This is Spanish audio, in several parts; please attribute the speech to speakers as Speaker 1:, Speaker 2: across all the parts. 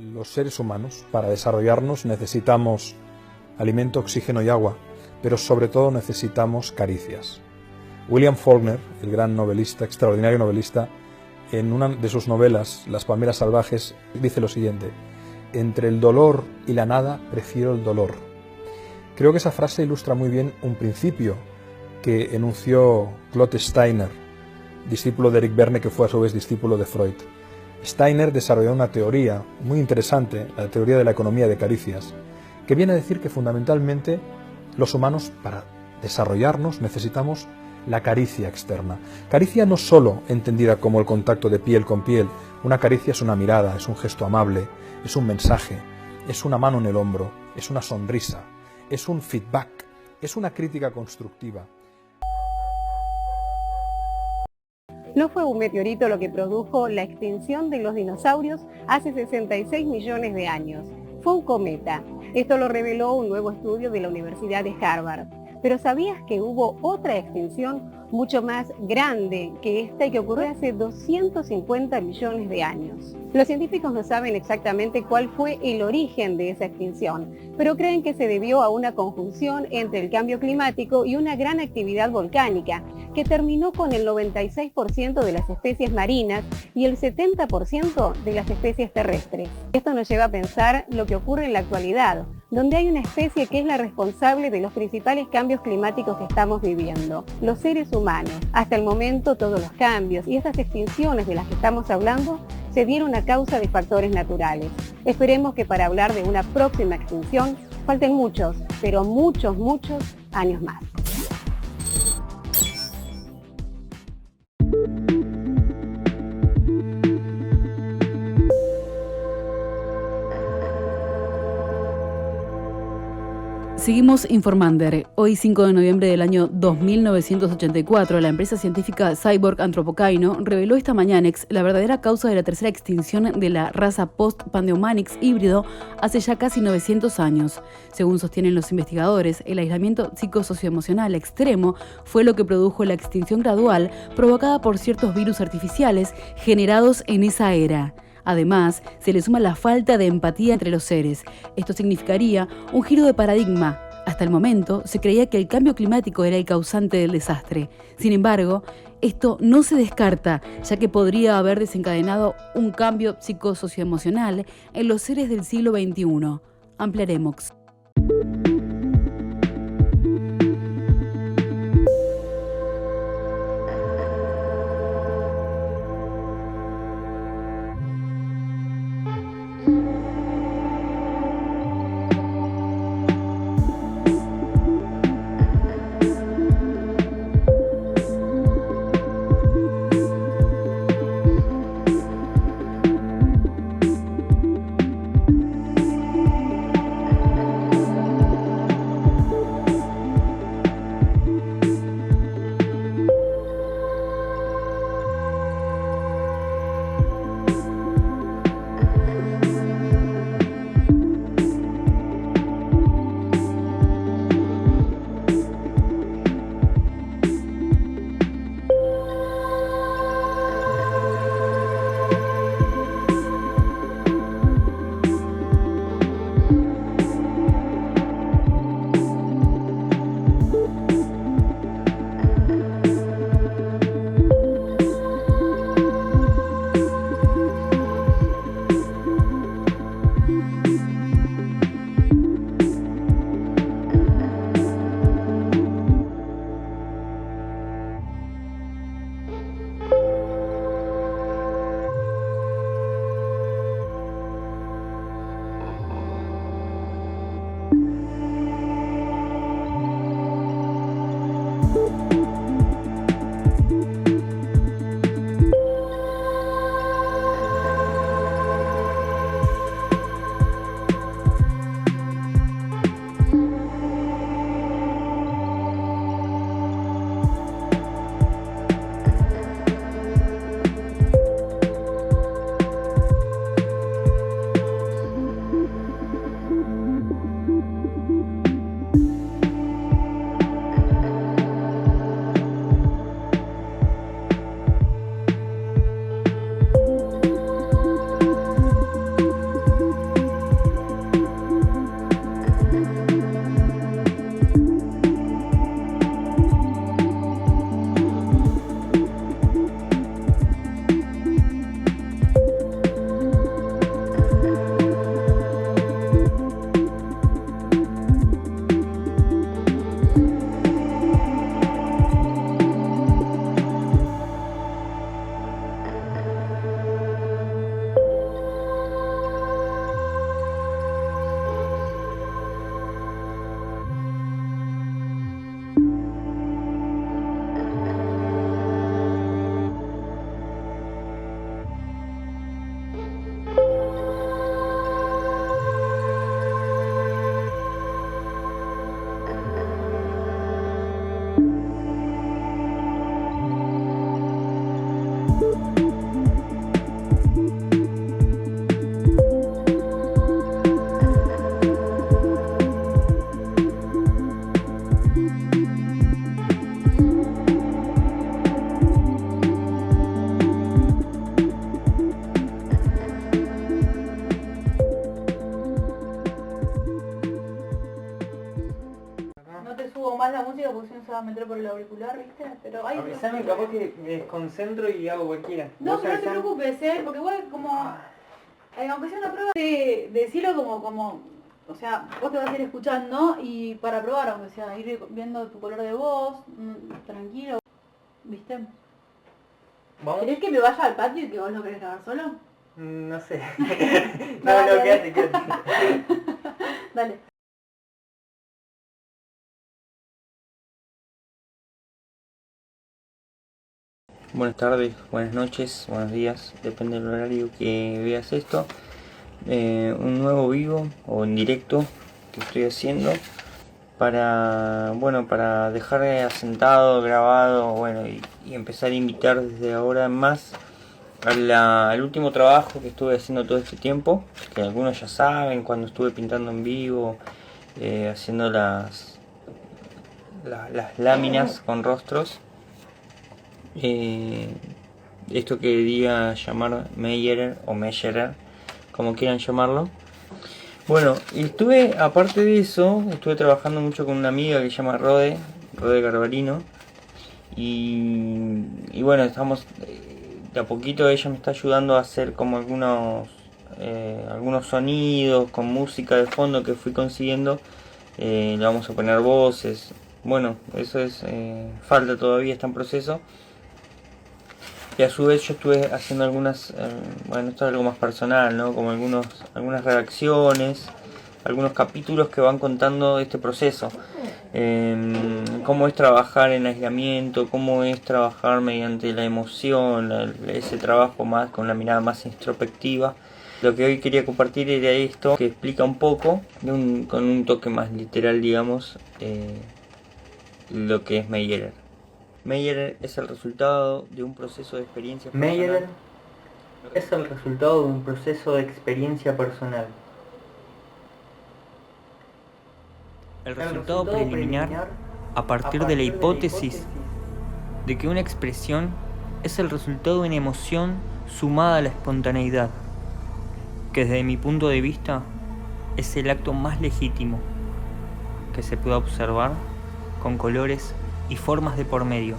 Speaker 1: Los seres humanos, para desarrollarnos, necesitamos alimento, oxígeno y agua, pero sobre todo necesitamos caricias. William Faulkner, el gran novelista, extraordinario novelista, en una de sus novelas, Las palmeras salvajes, dice lo siguiente: entre el dolor y la nada, prefiero el dolor. Creo que esa frase ilustra muy bien un principio que enunció Claude Steiner, discípulo de Eric Berne, que fue a su vez discípulo de Freud. Steiner desarrolló una teoría muy interesante, la teoría de la economía de caricias, que viene a decir que fundamentalmente los humanos, para desarrollarnos, necesitamos la caricia externa. Caricia no solo entendida como el contacto de piel con piel. Una caricia es una mirada, es un gesto amable, es un mensaje, es una mano en el hombro, es una sonrisa, es un feedback, es una crítica constructiva.
Speaker 2: No fue un meteorito lo que produjo la extinción de los dinosaurios hace 66 millones de años. Fue un cometa. Esto lo reveló un nuevo estudio de la Universidad de Harvard. Pero ¿sabías que hubo otra extinción mucho más grande que esta y que ocurrió hace 250 millones de años? Los científicos no saben exactamente cuál fue el origen de esa extinción, pero creen que se debió a una conjunción entre el cambio climático y una gran actividad volcánica, que terminó con el 96% de las especies marinas y el 70% de las especies terrestres. Esto nos lleva a pensar lo que ocurre en la actualidad, donde hay una especie que es la responsable de los principales cambios climáticos que estamos viviendo, los seres humanos. Hasta el momento todos los cambios y estas extinciones de las que estamos hablando se dieron a causa de factores naturales. Esperemos que para hablar de una próxima extinción falten muchos, pero muchos años más.
Speaker 3: Seguimos informando. Hoy, 5 de noviembre del año 2984, la empresa científica Cyborg Anthropocaino reveló esta mañana la verdadera causa de la tercera extinción de la raza Post-Pandeomanix híbrido hace ya casi 900 años. Según sostienen los investigadores, el aislamiento psicosocioemocional extremo fue lo que produjo la extinción gradual provocada por ciertos virus artificiales generados en esa era. Además, se le suma la falta de empatía entre los seres. Esto significaría un giro de paradigma. Hasta el momento, se creía que el cambio climático era el causante del desastre. Sin embargo, esto no se descarta, ya que podría haber desencadenado un cambio psicosocioemocional en los seres del siglo XXI. Ampliaremos.
Speaker 4: No te subo más la música porque si no se va a meter por el auricular, ¿viste? Pero hay...
Speaker 5: Avisame, capaz que me desconcentro y hago cualquiera.
Speaker 4: No,
Speaker 5: Vos
Speaker 4: pero no te
Speaker 5: avisame.
Speaker 4: preocupes, porque igual como... aunque sea una prueba, decirlo como... O sea, vos te vas a ir escuchando y para probar, aunque sea, ir viendo tu color de voz, tranquilo, ¿viste?
Speaker 5: ¿Vamos?
Speaker 4: ¿Querés que me vaya al patio y que vos lo querés grabar solo?
Speaker 5: No sé.
Speaker 4: Dale,
Speaker 5: no, quédate.
Speaker 4: Dale.
Speaker 6: Buenas tardes, buenas noches, buenos días, depende del horario que veas esto. Un nuevo vivo o en directo que estoy haciendo para dejar asentado, grabado, y empezar a invitar desde ahora en más al último trabajo que estuve haciendo todo este tiempo, que algunos ya saben, cuando estuve pintando en vivo, haciendo las láminas con rostros. Esto que diga llamar Meyerer o Meyerer, como quieran llamarlo. Bueno, y aparte de eso, estuve trabajando mucho con una amiga que se llama Rode Garbarino. Y bueno, estamos de a poquito, ella me está ayudando a hacer como algunos sonidos con música de fondo que fui consiguiendo. Le vamos a poner voces. Bueno, eso es falta todavía, está en proceso. Y a su vez yo estuve haciendo algunas, esto es algo más personal, ¿no? Como algunas redacciones, algunos capítulos que van contando este proceso. Cómo es trabajar en aislamiento, cómo es trabajar mediante la emoción, ese trabajo más con una mirada más introspectiva. Lo que hoy quería compartir era esto, que explica un poco, con un toque más literal, digamos, lo que es Meyerer. Meyerer es el resultado de un proceso de experiencia personal.
Speaker 5: Meyerer es el resultado de un proceso de experiencia personal.
Speaker 6: El resultado preliminar a partir de la hipótesis de que una expresión es el resultado de una emoción sumada a la espontaneidad, que desde mi punto de vista es el acto más legítimo que se pueda observar con colores y formas de por medio.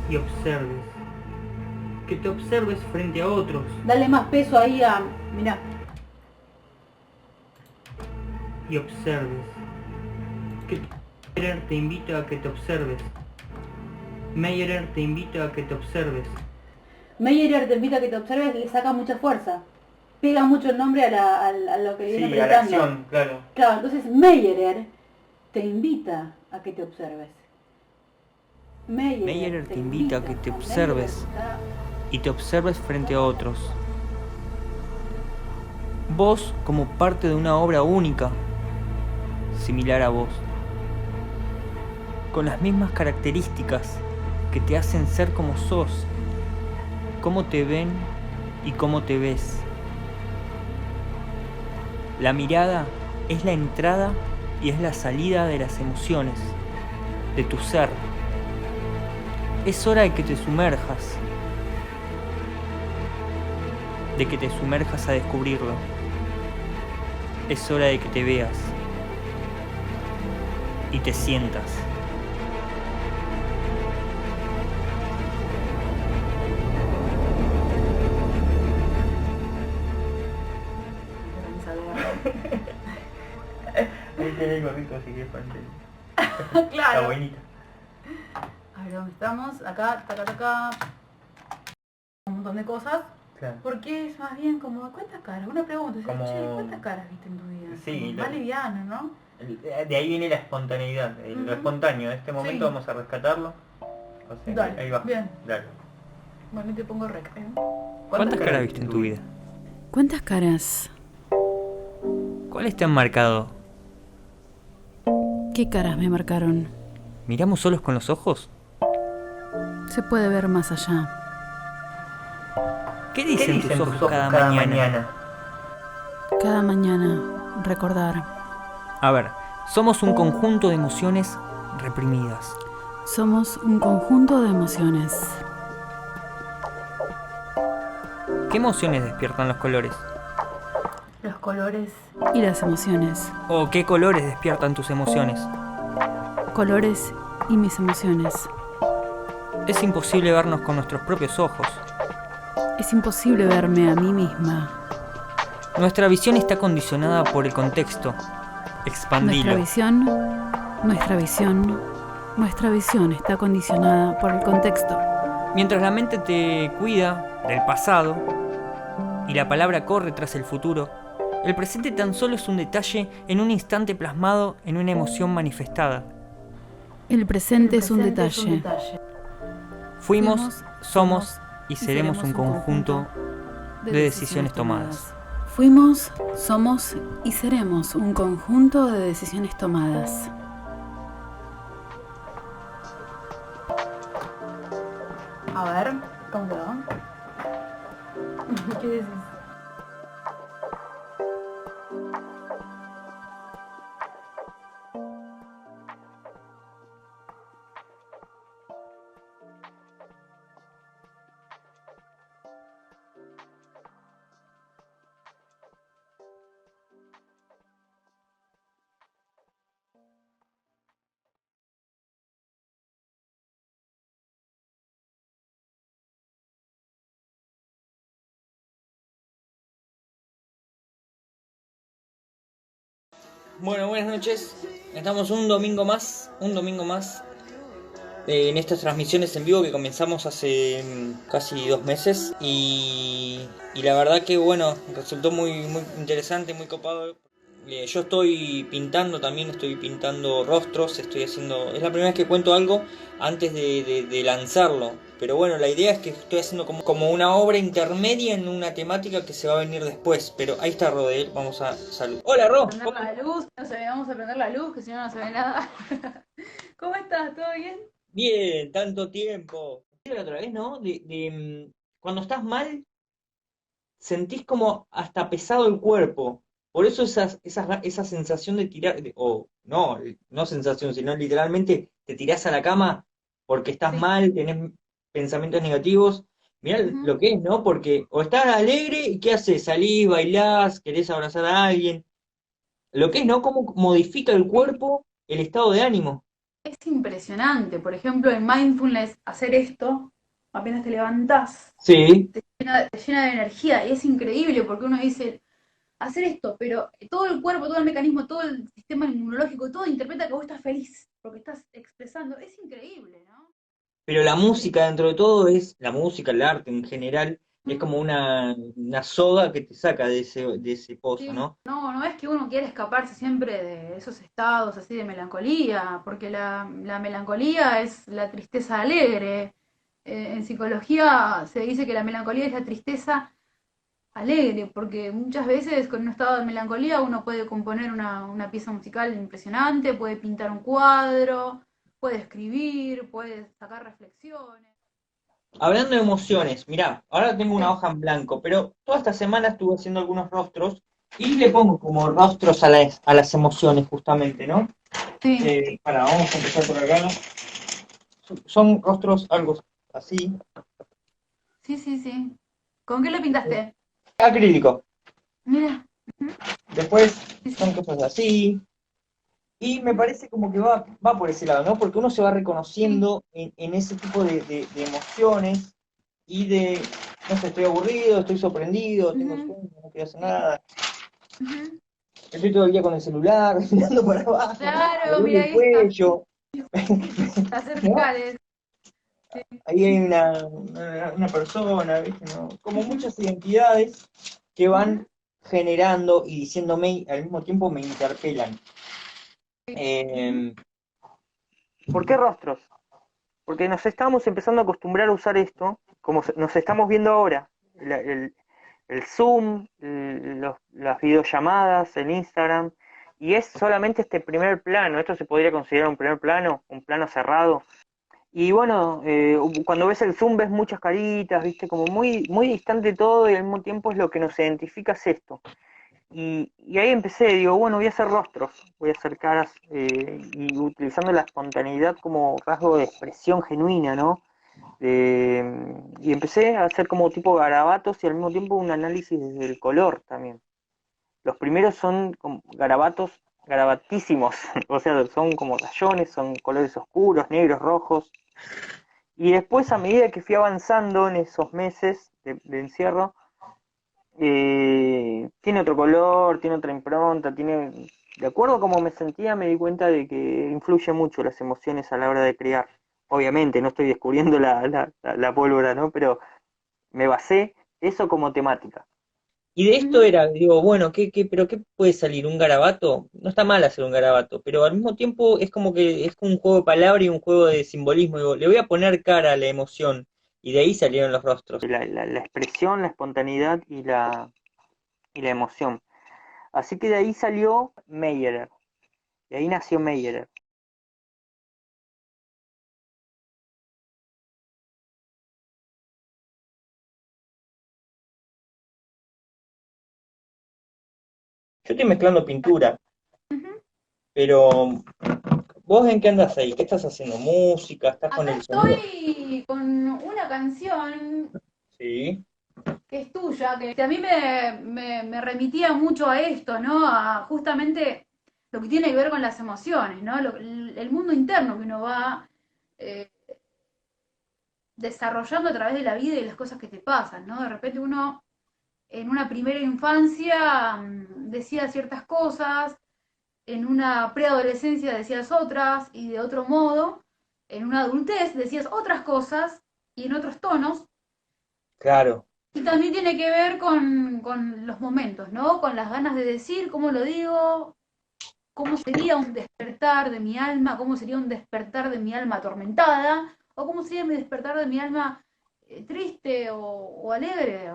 Speaker 5: Y observes. Que te observes frente a otros.
Speaker 4: Dale más peso ahí a... Mirá.
Speaker 5: Y observes. Que Meyerer te invita a que te observes. Meyerer te invita a que te observes.
Speaker 4: Meyerer te invita a que te observes, le saca mucha fuerza. Pega mucho el nombre a lo que le viene
Speaker 5: Sí, a la
Speaker 4: presentando.
Speaker 5: acción, claro.
Speaker 4: Claro, entonces Meyerer te invita a que te observes.
Speaker 6: Meyerer te invita a que te observes y te observes frente a otros. Vos como parte de una obra única, similar a vos, con las mismas características que te hacen ser como sos, cómo te ven y cómo te ves. La mirada es la entrada y es la salida de las emociones, de tu ser. Es hora de que te sumerjas, a descubrirlo. Es hora de que te veas y te sientas.
Speaker 5: Ahí tenés el gorrito, así que ponte. La
Speaker 4: Claro.
Speaker 5: buenita.
Speaker 4: A ver, ¿dónde estamos? Acá, acá. Un montón de cosas.
Speaker 5: Claro.
Speaker 4: Porque es más bien como, ¿cuántas caras? Una pregunta,
Speaker 5: Como-
Speaker 4: che, ¿cuántas caras viste en tu vida?
Speaker 5: Sí,
Speaker 4: Como más liviano, ¿no?
Speaker 5: De ahí viene la espontaneidad, lo
Speaker 4: Ujú.
Speaker 5: espontáneo. En este momento
Speaker 4: Sí.
Speaker 5: vamos a rescatarlo. O sea,
Speaker 4: Dale,
Speaker 5: ahí va.
Speaker 4: bien.
Speaker 5: Dale.
Speaker 4: Bueno, y te pongo rec.
Speaker 6: ¿Cuántas caras viste en tu vida?
Speaker 3: ¿Cuántas caras?
Speaker 6: ¿Cuáles te han marcado?
Speaker 3: ¿Qué caras me marcaron?
Speaker 6: ¿Miramos solos con los ojos?
Speaker 3: Se puede ver más allá.
Speaker 5: ¿Qué dicen tus ojos cada mañana?
Speaker 3: Cada mañana, recordar.
Speaker 5: A ver, somos un conjunto de emociones reprimidas.
Speaker 3: Somos un conjunto de emociones.
Speaker 5: ¿Qué emociones despiertan los colores?
Speaker 4: Los colores.
Speaker 3: Y las emociones.
Speaker 5: ¿O qué colores despiertan tus emociones?
Speaker 3: Colores y mis emociones.
Speaker 5: Es imposible vernos con nuestros propios ojos.
Speaker 3: Es imposible verme a mí misma.
Speaker 5: Nuestra visión está condicionada por el contexto. Expandilo.
Speaker 3: Nuestra visión está condicionada por el contexto.
Speaker 5: Mientras la mente te cuida del pasado y la palabra corre tras el futuro, el presente tan solo es un detalle en un instante plasmado en una emoción manifestada.
Speaker 3: El presente es un detalle.
Speaker 5: Fuimos, somos y seremos un conjunto de decisiones tomadas.
Speaker 3: Fuimos, somos y seremos un conjunto de decisiones tomadas.
Speaker 4: A ver, ¿cómo quedó? ¿Qué decís?
Speaker 6: Bueno, buenas noches. Estamos un domingo más en estas transmisiones en vivo que comenzamos hace casi 2 meses y la verdad que bueno, resultó muy interesante, muy copado. Yo estoy pintando rostros, es la primera vez que cuento algo antes de lanzarlo, pero bueno, la idea es que estoy haciendo como una obra intermedia en una temática que se va a venir después, pero ahí está Rodel, vamos a saludar. Hola Ro.
Speaker 4: Prender la luz, vamos a prender la luz, que si no no se ve nada. ¿Cómo estás? ¿Todo bien?
Speaker 6: Bien, tanto tiempo. La otra vez, ¿no? Cuando estás mal, sentís como hasta pesado el cuerpo. Por eso esa sensación de tirar, no sensación, sino literalmente te tirás a la cama porque estás mal, tenés pensamientos negativos. Mirá lo que es, ¿no? Porque o estás alegre y ¿qué haces? Salís, bailás, querés abrazar a alguien. Lo que es, ¿no? Cómo modifica el cuerpo el estado de ánimo.
Speaker 4: Es impresionante. Por ejemplo, en mindfulness, hacer esto, apenas te levantás,
Speaker 6: Sí.
Speaker 4: te llena de energía. Y es increíble porque uno dice, hacer esto, pero todo el cuerpo, todo el mecanismo, todo el sistema inmunológico, todo interpreta que vos estás feliz, porque estás expresando. Es increíble, ¿no?
Speaker 6: Pero la música, dentro de todo, la música, el arte en general, es como una soga que te saca de ese pozo,
Speaker 4: Sí.
Speaker 6: ¿no?
Speaker 4: No es que uno quiera escaparse siempre de esos estados así de melancolía, porque la melancolía es la tristeza alegre. En psicología se dice que la melancolía es la tristeza alegre, porque muchas veces con un estado de melancolía uno puede componer una pieza musical impresionante, puede pintar un cuadro, puede escribir, puede sacar reflexiones.
Speaker 6: Hablando de emociones, mirá, ahora tengo una hoja en blanco, pero toda esta semana estuve haciendo algunos rostros y le pongo como rostros a las emociones, justamente, ¿no?
Speaker 4: Sí.
Speaker 6: Vamos a empezar por acá. Son rostros algo así.
Speaker 4: Sí. ¿Con qué lo pintaste?
Speaker 6: Acrílico.
Speaker 4: Mira.
Speaker 6: Después son cosas así. Y me parece como que va por ese lado, ¿no? Porque uno se va reconociendo en ese tipo de emociones y no sé, estoy aburrido, estoy sorprendido, tengo sueño, no quiero hacer nada. Estoy todo el día con el celular, mirando para abajo,
Speaker 4: Claro,
Speaker 6: me duele
Speaker 4: mira
Speaker 6: el
Speaker 4: ahí
Speaker 6: cuello.
Speaker 4: las cervicales.
Speaker 6: Ahí hay una persona, ¿viste? ¿No? Como muchas identidades que van generando y diciéndome, al mismo tiempo me interpelan. ¿Por qué rostros? Porque nos estamos empezando a acostumbrar a usar esto, como nos estamos viendo ahora. El Zoom, las videollamadas, el Instagram, y es solamente este primer plano. Esto se podría considerar un primer plano, un plano cerrado. Y bueno, cuando ves el zoom ves muchas caritas, viste, como muy, muy distante todo y al mismo tiempo es lo que nos identifica es esto. Y ahí empecé, digo, bueno, voy a hacer rostros, voy a hacer caras y utilizando la espontaneidad como rasgo de expresión genuina, ¿no? Y empecé a hacer como tipo garabatos y al mismo tiempo un análisis desde el color también. Los primeros son como garabatos, garabatísimos, o sea, son como rayones, son colores oscuros, negros, rojos. Y después, a medida que fui avanzando en esos meses de encierro, tiene otro color, tiene otra impronta, tiene... De acuerdo a cómo me sentía, me di cuenta de que influye mucho las emociones a la hora de crear. Obviamente, no estoy descubriendo la pólvora, ¿no? Pero me basé eso como temática. Y de esto
Speaker 4: Ujú.
Speaker 6: era, digo, bueno, pero qué puede salir? ¿Un garabato? No está mal hacer un garabato, pero al mismo tiempo es como que es como un juego de palabras y un juego de simbolismo. Digo, le voy a poner cara a la emoción. Y de ahí salieron los rostros. La expresión, la espontaneidad y la emoción. Así que de ahí salió Meyerer. De ahí nació Meyerer. Yo estoy mezclando pintura, pero ¿vos en qué andas ahí? ¿Qué estás haciendo? ¿Música? ¿Estás con
Speaker 4: Acá
Speaker 6: el sonido?
Speaker 4: estoy con una canción
Speaker 6: Sí.
Speaker 4: que es tuya, que a mí me remitía mucho a esto, ¿no? A justamente lo que tiene que ver con las emociones, ¿no? El mundo interno que uno va eh, desarrollando a través de la vida y las cosas que te pasan, ¿no? De repente uno en una primera infancia decía ciertas cosas, en una preadolescencia decías otras y de otro modo, en una adultez decías otras cosas y en otros tonos.
Speaker 6: Claro.
Speaker 4: Y también tiene que ver con los momentos, ¿no? Con las ganas de decir, cómo lo digo, cómo sería un despertar de mi alma, cómo sería un despertar de mi alma atormentada, o cómo sería mi despertar de mi alma triste o alegre,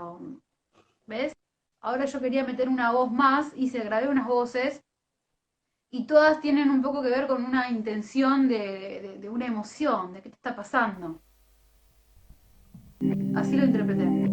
Speaker 4: ¿ves? Ahora yo quería meter una voz más y se grabé unas voces y todas tienen un poco que ver con una intención de una emoción, de qué te está pasando. Así lo interpreté.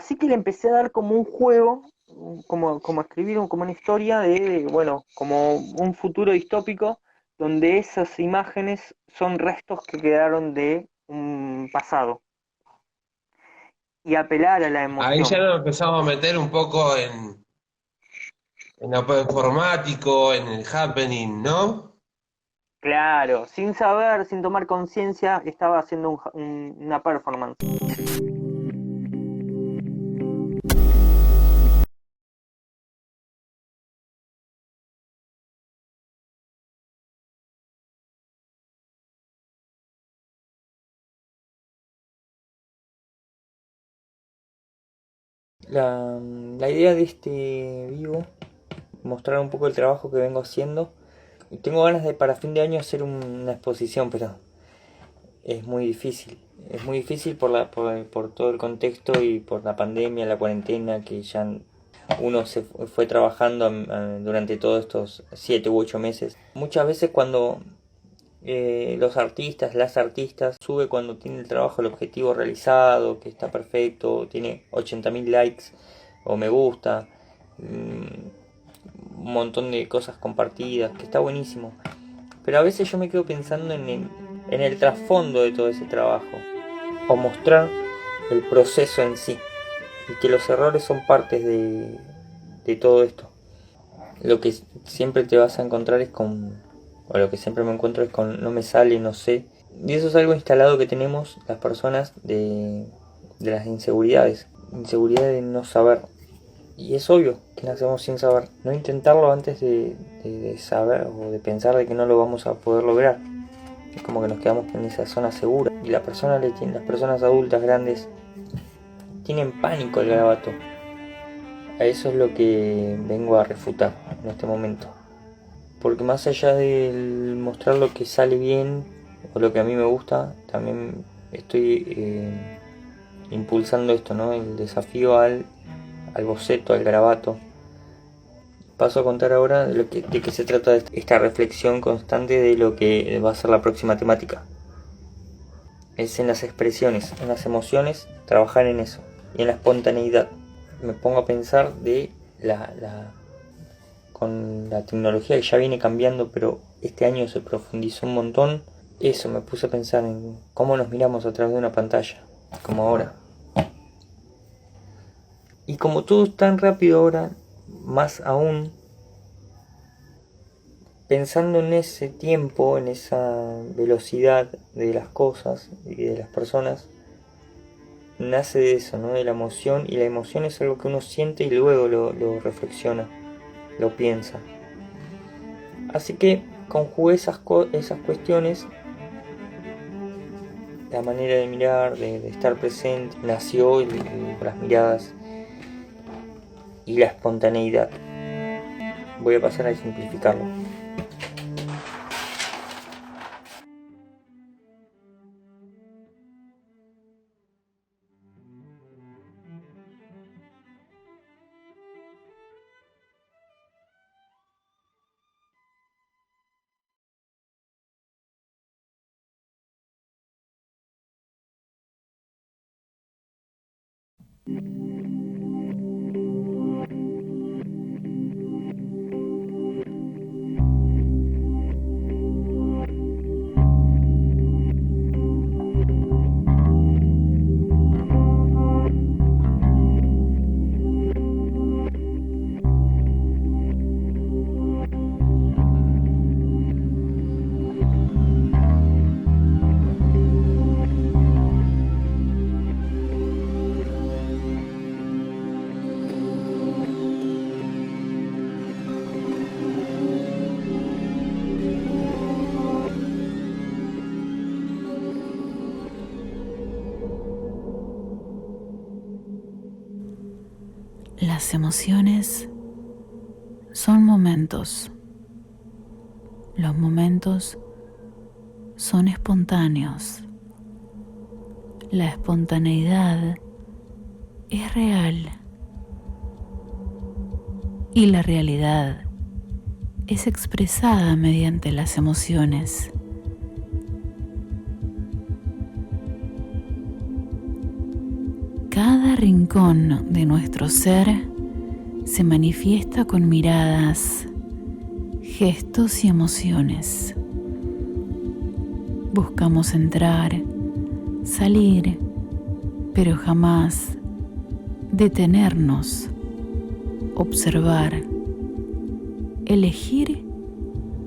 Speaker 6: Así que le empecé a dar como un juego, como escribir como una historia de, bueno, como un futuro distópico, donde esas imágenes son restos que quedaron de un pasado. Y apelar a la
Speaker 7: Ahí ya
Speaker 6: emoción.
Speaker 7: nos empezamos a meter un poco en lo informático, en el happening, ¿no?
Speaker 6: Claro, sin saber, sin tomar conciencia, estaba haciendo una performance.
Speaker 5: La idea de este vivo, mostrar un poco el trabajo que vengo haciendo. Y tengo ganas de para fin de año hacer una exposición, pero es muy difícil. Es muy difícil por todo el contexto y por la pandemia, la cuarentena, que ya uno se fue trabajando durante todos estos 7 u 8 meses. Muchas veces cuando los artistas, las artistas, sube cuando tiene el trabajo, el objetivo realizado, que está perfecto, tiene 80.000 likes o me gusta, un montón de cosas compartidas, que está buenísimo. Pero a veces yo me quedo pensando en el trasfondo de todo ese trabajo, o mostrar el proceso en sí, y que los errores son partes de todo esto. Lo que siempre te vas a encontrar es o lo que siempre me encuentro es con no me sale, no sé. Y eso es algo instalado que tenemos las personas de las inseguridades. Inseguridad de no saber. Y es obvio que nacemos sin saber. No intentarlo antes de saber o de pensar de que no lo vamos a poder lograr. Es como que nos quedamos en esa zona segura. Y las personas adultas grandes tienen pánico al garabato. A eso es lo que vengo a refutar en este momento. Porque más allá de mostrar lo que sale bien o lo que a mí me gusta, también estoy impulsando esto, ¿no? El desafío al boceto, al garabato. Paso a contar ahora de qué se trata esta reflexión constante de lo que va a ser la próxima temática. Es en las expresiones, en las emociones, trabajar en eso. Y en la espontaneidad. Me pongo a pensar de con la tecnología que ya viene cambiando, pero este año se profundizó un montón. Eso, me puse a pensar en cómo nos miramos a través de una pantalla, como ahora. Y como todo es tan rápido ahora, más aún, pensando en ese tiempo, en esa velocidad de las cosas y de las personas, nace de eso, ¿no? De la emoción, y la emoción es algo que uno siente y luego lo reflexiona, lo piensa. Así que conjugué esas cuestiones, la manera de mirar, de estar presente, nació las miradas y la espontaneidad. Voy a pasar a simplificarlo.
Speaker 3: Las emociones son momentos. Los momentos son espontáneos. La espontaneidad es real. Y la realidad es expresada mediante las emociones. Cada rincón de nuestro ser se manifiesta con miradas, gestos y emociones. Buscamos entrar, salir, pero jamás detenernos, observar, elegir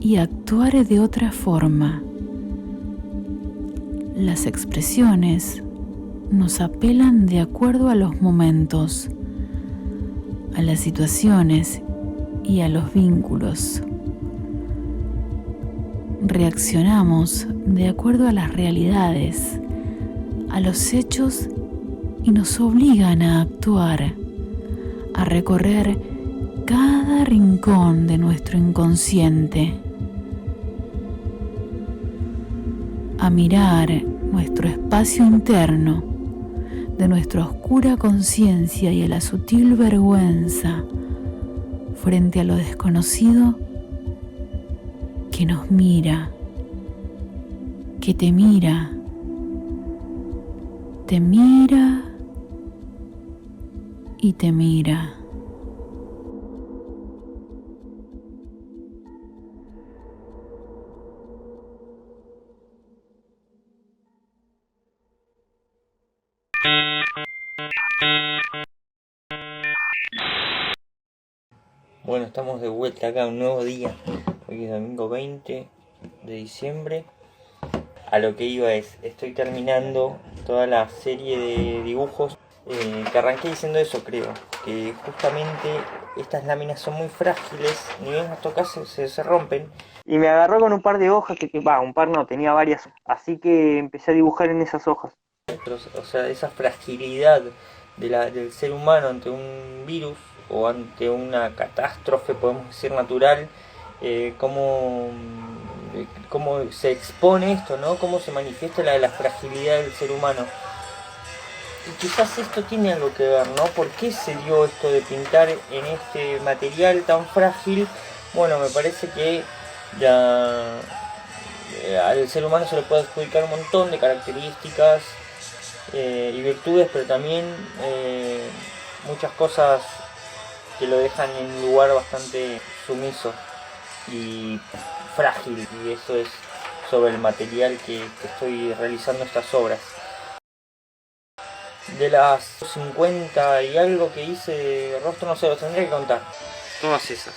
Speaker 3: y actuar de otra forma. Las expresiones nos apelan de acuerdo a los momentos, a las situaciones y a los vínculos. Reaccionamos de acuerdo a las realidades, a los hechos y nos obligan a actuar, a recorrer cada rincón de nuestro inconsciente, a mirar nuestro espacio interno de nuestra oscura conciencia y a la sutil vergüenza frente a lo desconocido que nos mira, que te mira y te mira.
Speaker 6: Bueno, estamos de vuelta acá, un nuevo día. Hoy es domingo 20 de diciembre. A lo que iba estoy terminando toda la serie de dibujos que arranqué diciendo eso, creo. Que justamente estas láminas son muy frágiles, ni bien las tocas se rompen. Y me agarró con un par de hojas, un par no, tenía varias. Así que empecé a dibujar en esas hojas. O sea, esa fragilidad del ser humano ante un virus o ante una catástrofe, podemos decir, natural, cómo se expone esto, ¿no? Cómo se manifiesta la fragilidad del ser humano. Y quizás esto tiene algo que ver, ¿no? ¿Por qué se dio esto de pintar en este material tan frágil? Bueno, me parece que al ser humano se le puede adjudicar un montón de características y virtudes, pero también muchas cosas que lo dejan en un lugar bastante sumiso y frágil, y eso es sobre el material que estoy realizando estas obras. De las 50 y algo que hice de rostro, no sé, los tendría que contar. Todas esas,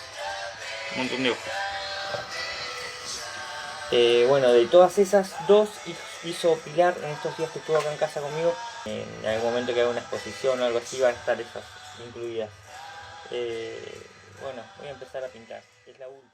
Speaker 6: un montón de hojas. Bueno, de todas esas, 2 hizo Pilar en estos días que estuvo acá en casa conmigo. En algún momento que haga una exposición o algo así van a estar esas incluidas. Bueno, voy a empezar a pintar, es la última.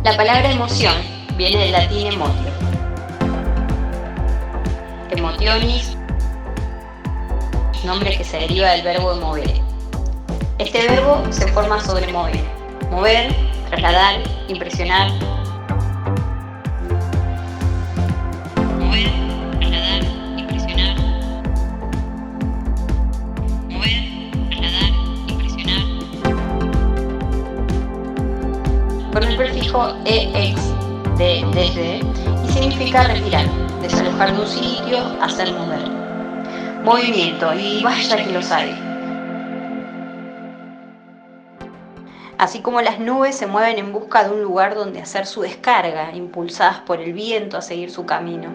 Speaker 8: La palabra emoción viene del latín emotio. Emotionis, nombre que se deriva del verbo movere. Este verbo se forma sobre mover, mover, trasladar, impresionar. Mover, trasladar, impresionar. Mover, trasladar, impresionar. Con el prefijo ex de desde y significa retirar, desalojar de un sitio, hacer mover. Movimiento, y vaya que los hay. Así como las nubes se mueven en busca de un lugar donde hacer su descarga, impulsadas por el viento a seguir su camino.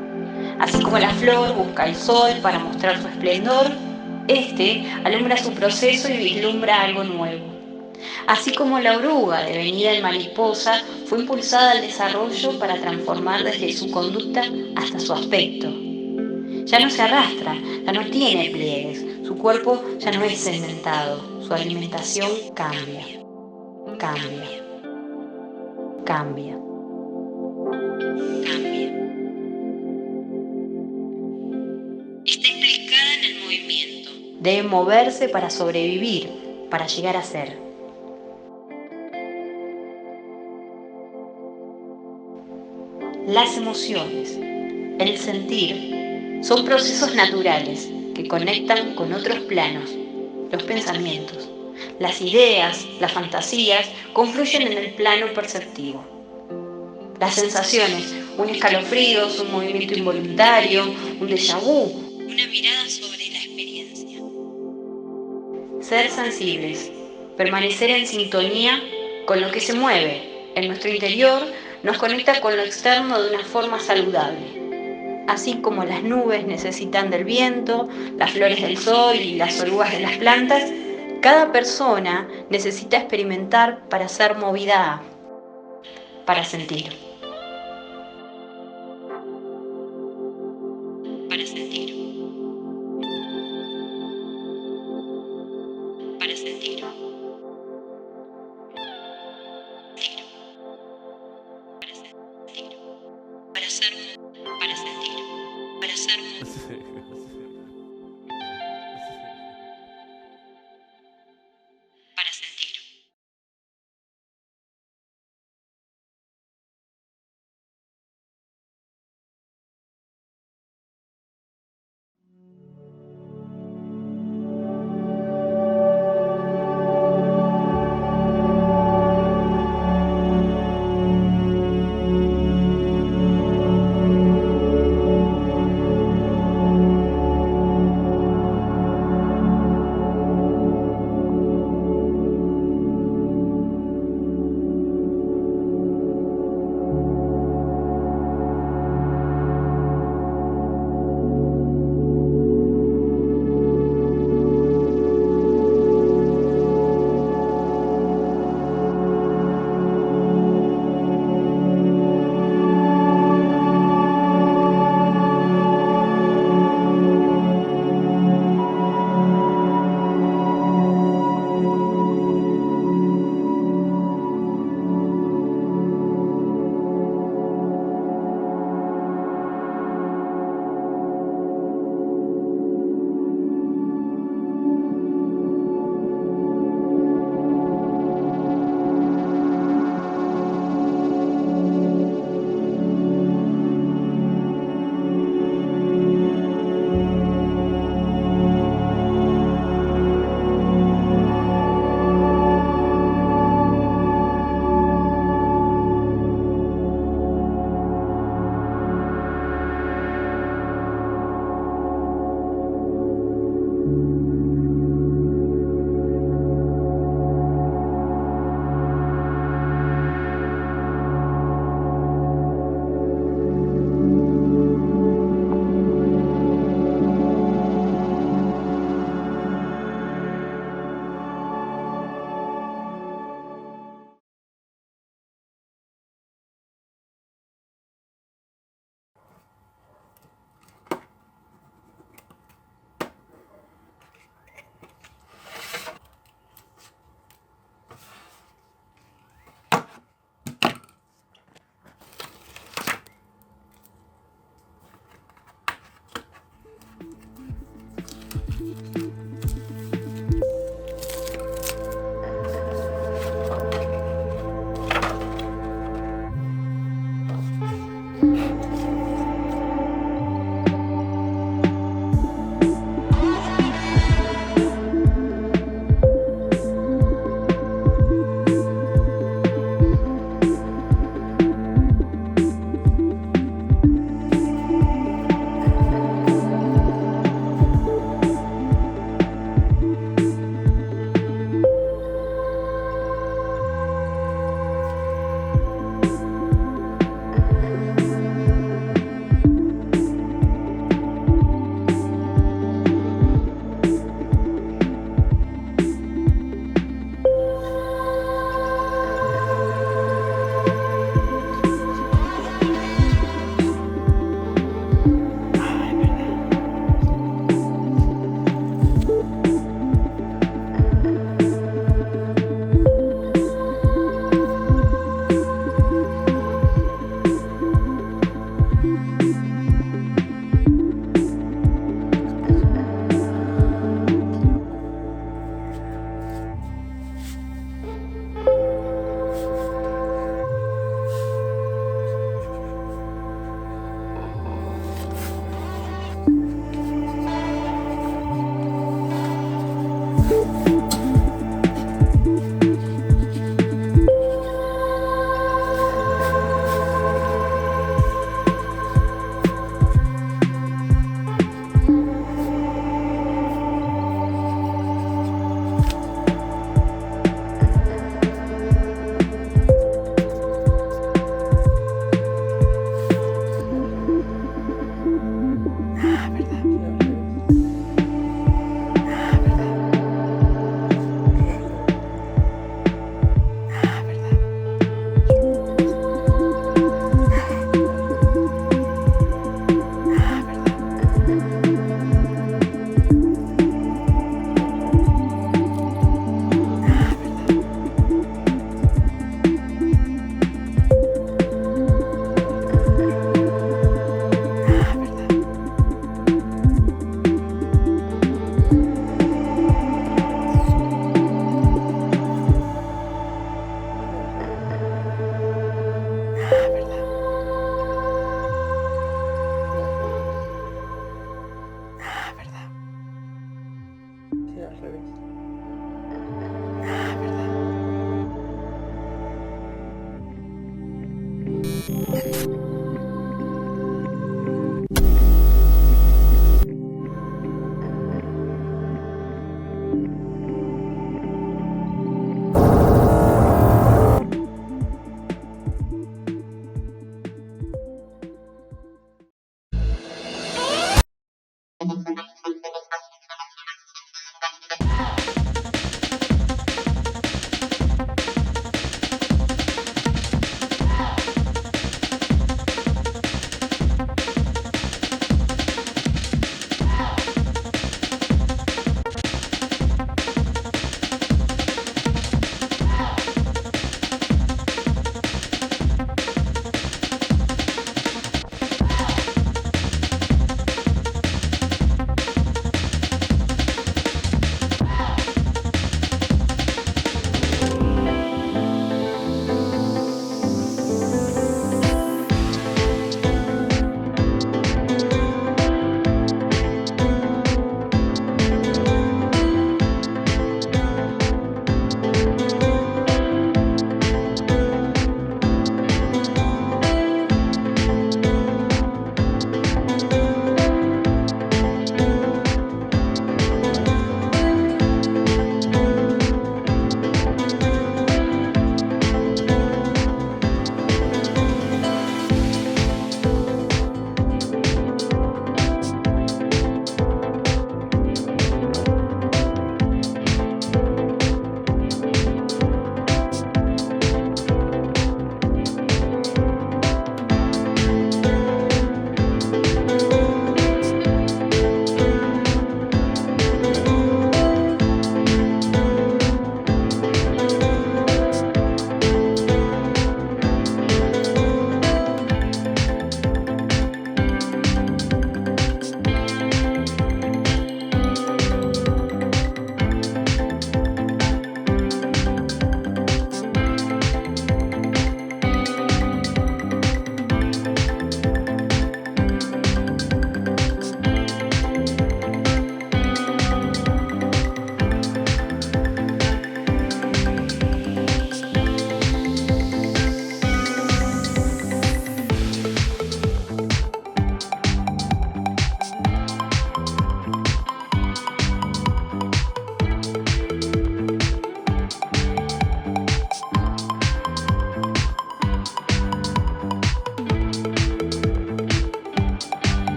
Speaker 8: Así como la flor busca el sol para mostrar su esplendor, este alumbra su proceso y vislumbra algo nuevo. Así como la oruga, devenida en mariposa, fue impulsada al desarrollo para transformar desde su conducta hasta su aspecto. Ya no se arrastra, ya no tiene pliegues, su cuerpo ya no es segmentado, su alimentación cambia, cambia, cambia, cambia. Está implicada en el movimiento. Debe moverse para sobrevivir, para llegar a ser. Las emociones, el sentir, son procesos naturales que conectan con otros planos. Los pensamientos, las ideas, las fantasías confluyen en el plano perceptivo. Las sensaciones, un escalofrío, un movimiento involuntario, un déjà vu, una mirada sobre la experiencia. Ser sensibles, permanecer en sintonía con lo que se mueve en nuestro interior, nos conecta con lo externo de una forma saludable. Así como las nubes necesitan del viento, las flores del sol y las orugas de las plantas, cada persona necesita experimentar para ser movida, para sentir. Para sentir. Para sentir. Para ser, para sentir, para ser. Para sentir.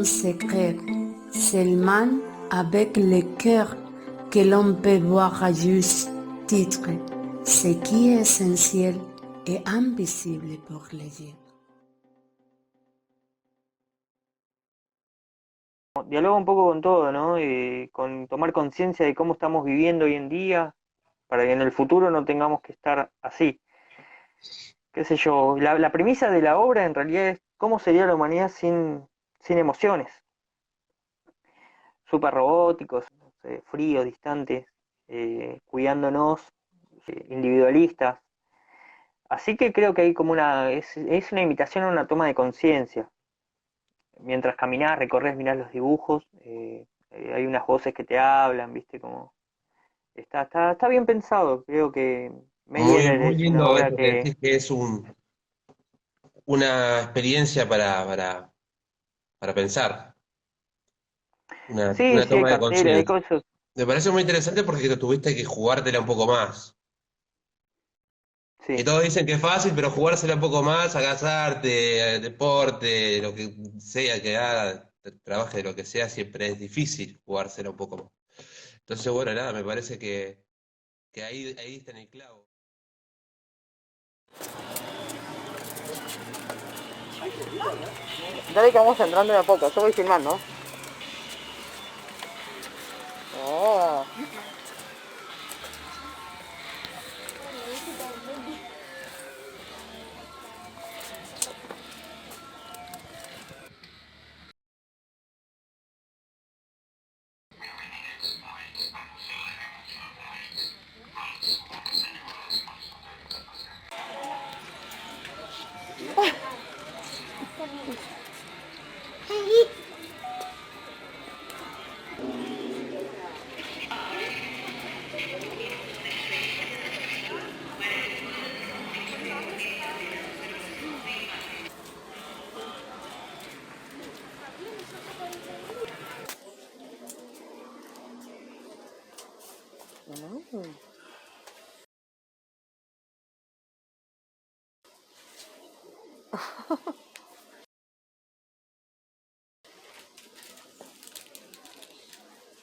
Speaker 9: secret, seulement avec le cœur que l'on peut voir à juste titre, ce qui est essentiel et invisible pour les yeux.
Speaker 6: dialoga un poco con todo, ¿no? Con tomar conciencia de cómo estamos viviendo hoy en día, para que en el futuro no tengamos que estar así. Qué sé yo, la premisa de la obra en realidad es cómo sería la humanidad sin emociones, súper robóticos, no sé, fríos, distantes, cuidándonos, individualistas. Así que creo que hay como es una invitación a una toma de conciencia. Mientras caminás, recorres, mirás los dibujos, hay unas voces que te hablan, ¿viste? Como está bien pensado, creo que
Speaker 7: Muy,
Speaker 6: Meyer
Speaker 7: muy
Speaker 6: es una
Speaker 7: lindo
Speaker 6: obra
Speaker 7: eso que
Speaker 6: que...
Speaker 7: decís que es una experiencia para pensar,
Speaker 6: Sí,
Speaker 7: una
Speaker 6: sí, hay
Speaker 7: toma de
Speaker 6: carteles, hay
Speaker 7: conciencia.
Speaker 6: cosas,
Speaker 7: Me parece muy interesante porque te tuviste que jugártela un poco más. Que
Speaker 6: sí.
Speaker 7: todos dicen que es fácil, pero jugársela un poco más, hagas arte, deporte, lo que sea que haga, trabaje de lo que sea, siempre es difícil jugársela un poco más. Entonces, bueno, nada, me parece que ahí está en el clavo.
Speaker 6: Dale que vamos entrando de a poco, yo voy filmando. Oh.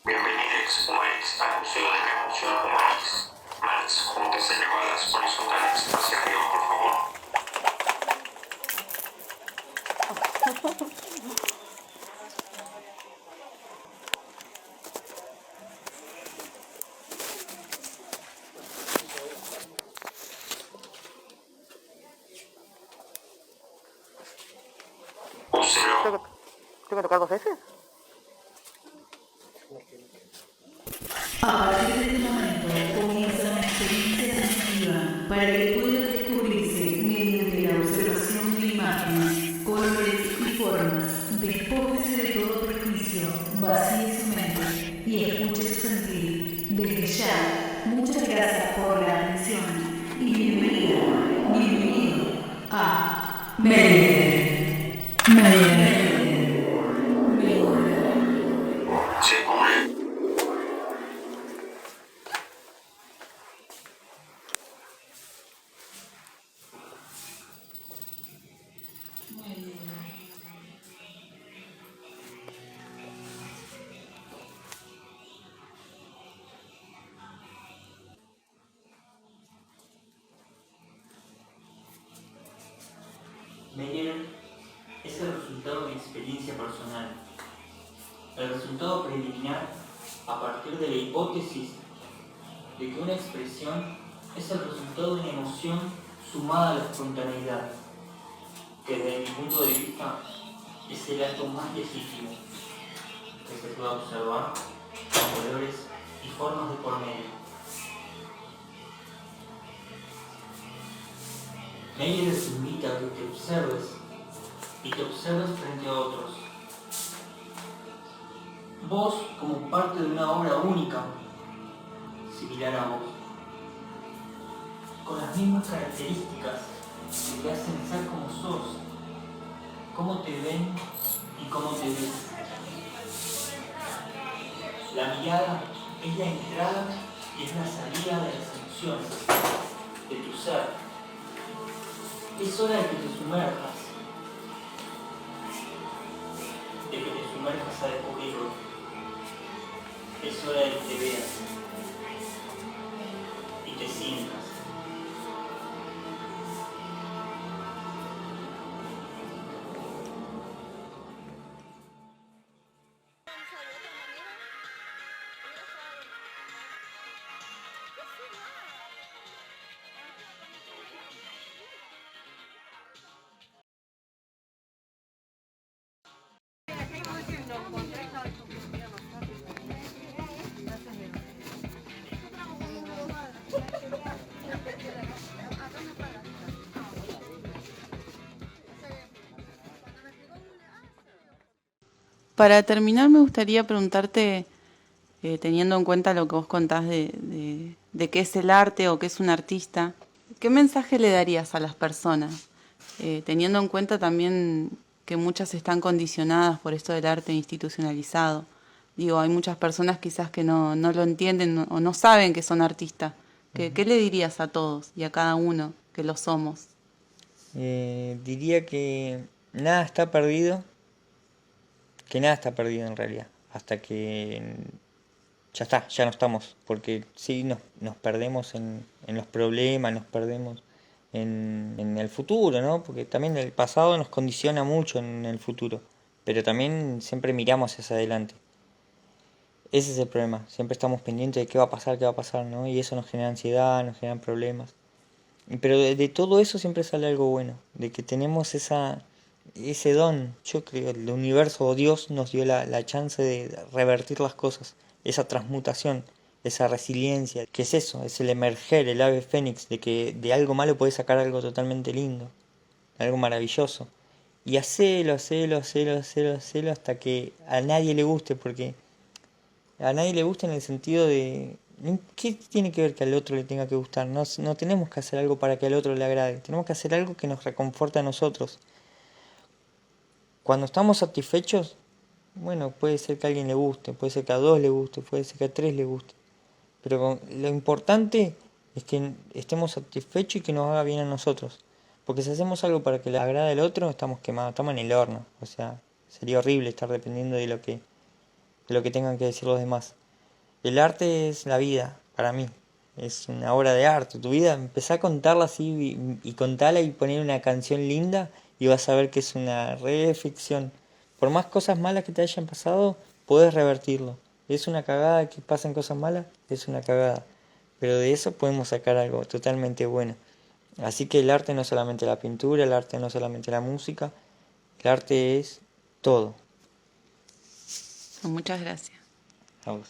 Speaker 10: Bienvenidos o X al Museo de la Emoción como X. Manos juntas elevadas horizontales hacia arriba, por favor.
Speaker 6: ¿Tengo que tocar dos veces?
Speaker 11: A partir de este momento comienza una experiencia sensitiva para que pueda descubrirse mediante la observación de imágenes, colores y formas. Despójese de todo prejuicio, vacíe su mente y escuche su sentir. Desde ya, muchas gracias por la atención y bienvenido a Meyer.
Speaker 5: Meyer es el resultado de una experiencia personal, el resultado preliminar a partir de la hipótesis de que una expresión es el resultado de una emoción sumada a la espontaneidad, que desde mi punto de vista es el acto más legítimo que se pueda observar con colores y formas de por medio. Meyer te invita a que te observes y te observes frente a otros. Vos como parte de una obra única, similar a vos, con las mismas características que te hacen ser como sos, cómo te ven y cómo te ves. La mirada es la entrada y es la salida de las emociones, de tu ser. Es hora de que te sumerjas, a descubrirlo. Es hora de que te veas y te sientas.
Speaker 12: Para terminar, me gustaría preguntarte, teniendo en cuenta lo que vos contás de qué es el arte o qué es un artista, ¿qué mensaje le darías a las personas? Teniendo en cuenta también que muchas están condicionadas por esto del arte institucionalizado. Digo, hay muchas personas quizás que no lo entienden o no saben que son artistas. ¿Qué le dirías a todos y a cada uno que lo somos?
Speaker 6: Diría que nada está perdido, en realidad, hasta que ya no estamos, porque sí nos perdemos en los problemas, nos perdemos en el futuro, ¿no? Porque también el pasado nos condiciona mucho en el futuro, pero también siempre miramos hacia adelante. Ese es el problema, siempre estamos pendientes de qué va a pasar, ¿no? Y eso nos genera ansiedad, nos genera problemas. Pero de todo eso siempre sale algo bueno, de que tenemos ese don. Yo creo que el universo o Dios nos dio la chance de revertir las cosas, esa transmutación, esa resiliencia. ¿Qué es eso? Es el emerger, el ave fénix, de que de algo malo puedes sacar algo totalmente lindo, algo maravilloso. Y hacelo hasta que a nadie le guste, porque a nadie le gusta en el sentido de... ¿Qué tiene que ver que al otro le tenga que gustar? No tenemos que hacer algo para que al otro le agrade, tenemos que hacer algo que nos reconforte a nosotros. Cuando estamos satisfechos, bueno, puede ser que a alguien le guste, puede ser que a 2 le guste, puede ser que a 3 le guste. Pero lo importante es que estemos satisfechos y que nos haga bien a nosotros. Porque si hacemos algo para que le agrade al otro, estamos quemados, estamos en el horno. O sea, sería horrible estar dependiendo de lo que tengan que decir los demás. El arte es la vida, para mí. Es una obra de arte. Tu vida, empezá a contarla así y contarla y poner una canción linda y vas a ver que es una ficción. Por más cosas malas que te hayan pasado, podés revertirlo. Es una cagada que pasen cosas malas, es una cagada. Pero de eso podemos sacar algo totalmente bueno. Así que el arte no es solamente la pintura, el arte no es solamente la música, el arte es todo.
Speaker 12: Muchas gracias.
Speaker 6: A vos.